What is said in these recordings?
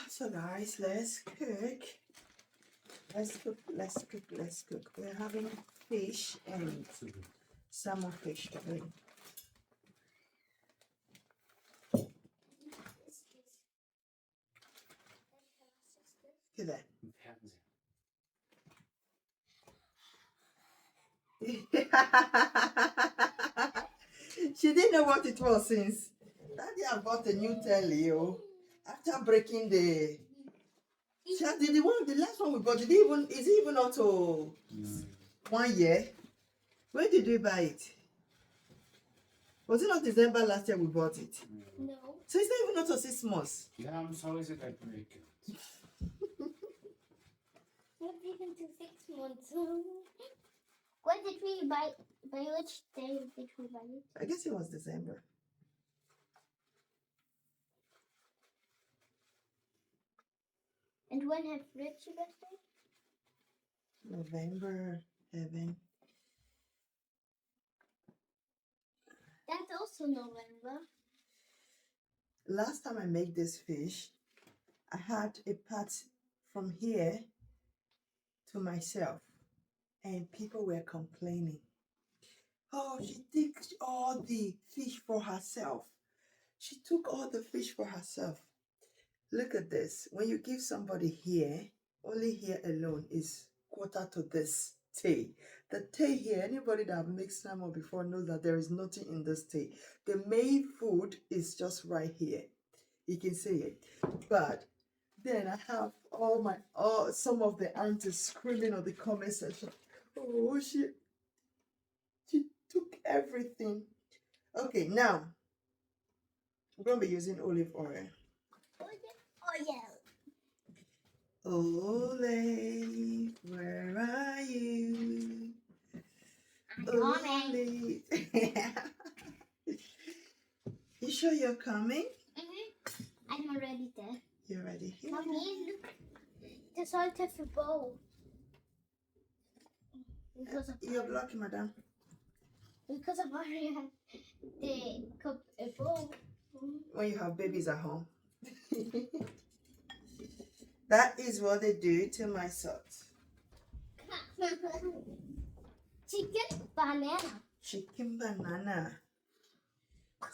So guys, let's cook. Let's cook. We're having fish and salmon fish today. Look at that. She didn't know what it was since Daddy had bought a new telly. After breaking the last one we bought, is it even up to 1 year? When did we buy it? Was it not December last year we bought it? No. So it's not even up to 6 months. Yeah, I'm sorry that I break it. Not even to 6 months. When did we buy? By which day did we buy it? I guess it was December. And when have Richie birthday? November, heaven. That's also November. Last time I made this fish, I had a part from here to myself, and people were complaining. Oh, she took all the fish for herself. She took all the fish for herself. Look at this. When you give somebody here, only here alone is quarter to this tea. The tea here, anybody that makes salmon before knows that there is nothing in this tea. The main food is just right here. You can see it. But then I have some of the aunties screaming on the comment section. Oh, she took everything. Okay, now we're going to be using olive oil. Oh yeah. Olive, where are you? I'm coming. You sure you're coming? I'm already there. You're ready here? Mommy, look. The salt of the bowl. You're blocking, madam. Because of Maria, the cup a bowl. When you have babies at home. That is what they do to my salt. Chicken banana. Chicken banana.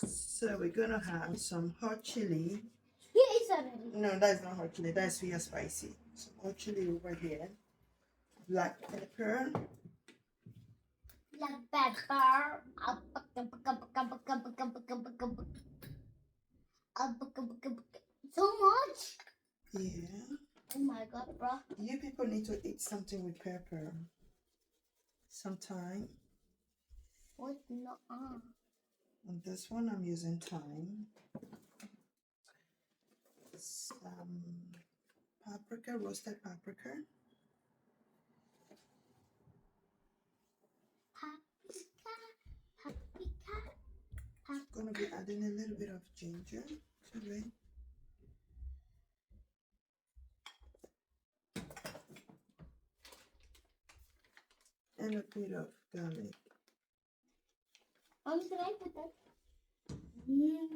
So we're gonna have some hot chili. Here is already. No, that's not hot chili. That's sweet and spicy. Some hot chili over here. Black pepper. Black pepper. So much. Yeah. Oh my god, bro. You people need to eat something with pepper. Sometime. What? No. On this one, I'm using thyme. Some paprika, roasted paprika. I'm gonna be adding a little bit of ginger to it. And a bit of garlic. Mommy, can I put that? Yeah.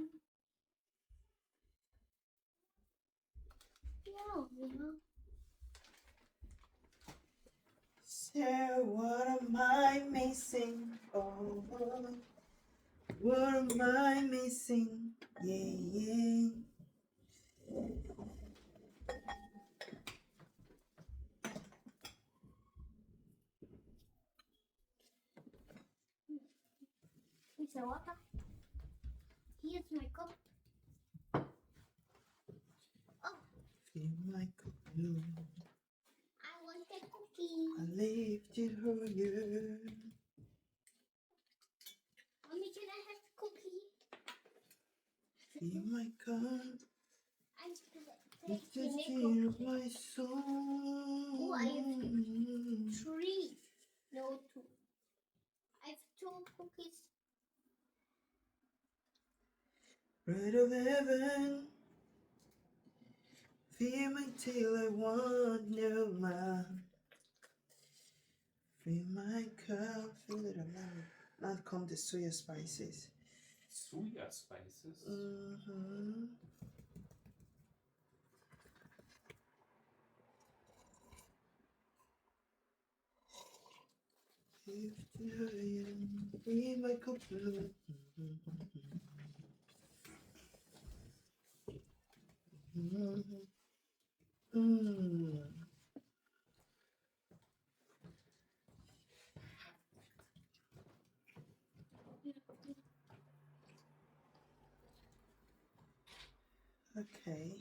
So what am I missing? Oh, what am I missing? Yeah. It's a water. Here's my cup. Oh. Feel my cup blue. I want a cookie. I lifted her, yeah. Mommy, can I have a cookie? Feel my cup. It's the Take tear of my soul. Oh, I have 3. No, 2. I have 2 cookies. Bread of heaven. Feel me till I want no more. Fill my cup, fill it up. Now come the soya spices. Soya spices? Mm-hmm. Be my couple. Okay.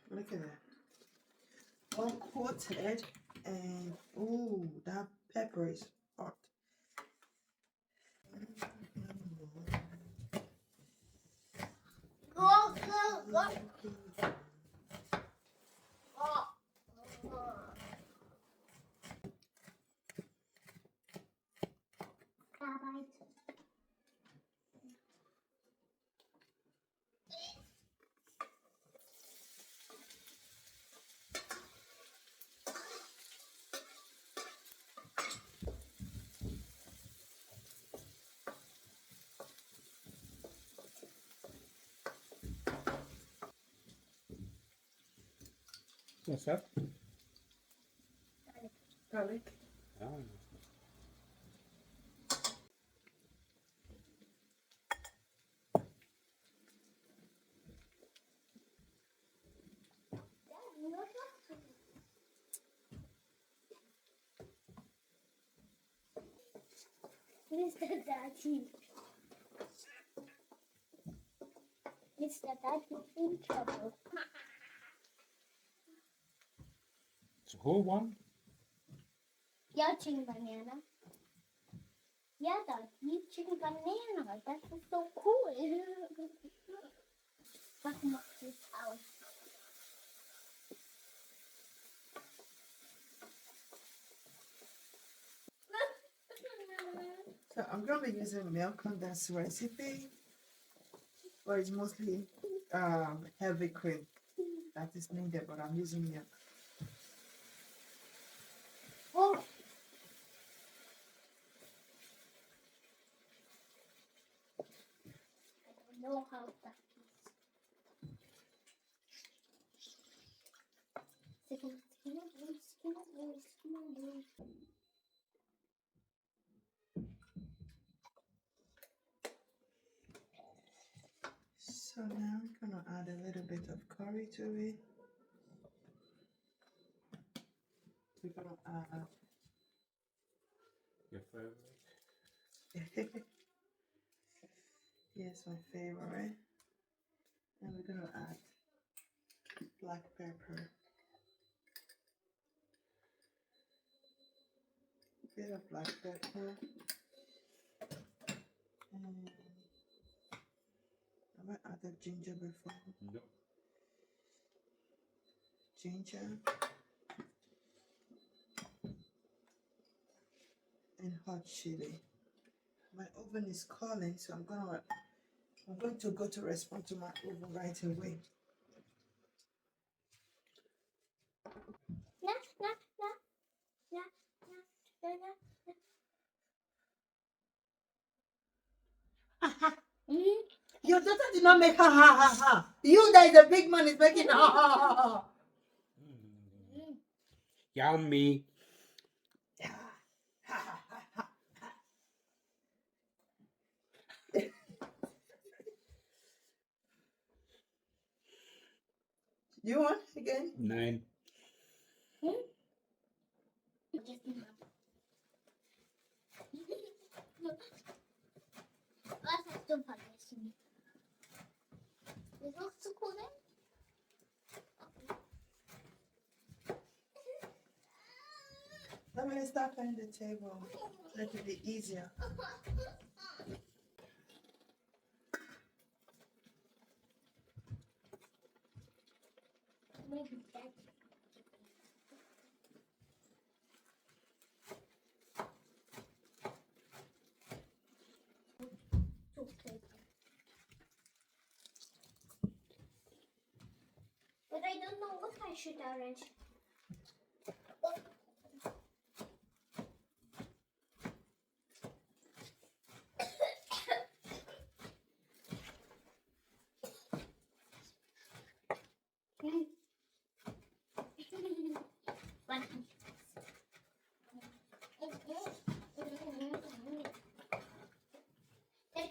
Look at that. All coated, and ooh, that pepper is hot. Go, go, go. Oh. Bye-bye. What's that? Garlic. Ah. Mr. Daddy. Mr. Daddy in trouble. It's a whole one? Yeah, chewing banana. Yeah, Dad, you chewing banana. That is so cool. Welcome up to this house. So I'm gonna be using milk on this recipe, but it's mostly heavy cream that is needed, but I'm using milk. Oh. I don't know how that is. Second, So now I'm gonna add a little bit of curry to it. We're gonna add Your favorite? yes, my favorite. And we're gonna add black pepper. A bit of black pepper. And have I added ginger before? No. Ginger and hot chili. My oven is calling, so I'm going to go to respond to my oven right away. nah, nah, nah, nah, nah, nah, nah. Your daughter did not make ha ha ha ha. You that is a big man is making ha ha ha ha. Yummy. You want again? 9. Was hast du vergessen? Ist noch zu cool? Let me start on the table. Let it be easier. Maybe that. Okay. But I don't know what I should arrange.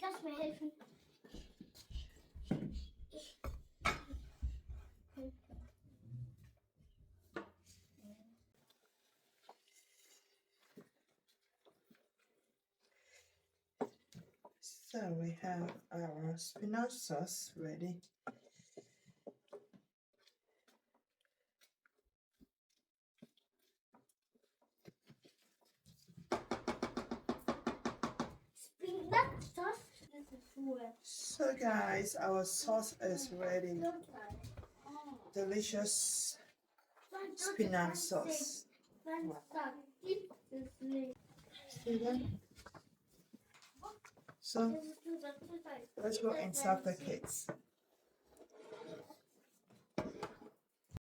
Kannst du mir helfen? So we have our spinach sauce ready. Spinach sauce. This is weird. So guys, our sauce is ready. Delicious spinach sauce. Steven? So let's go and serve the kids.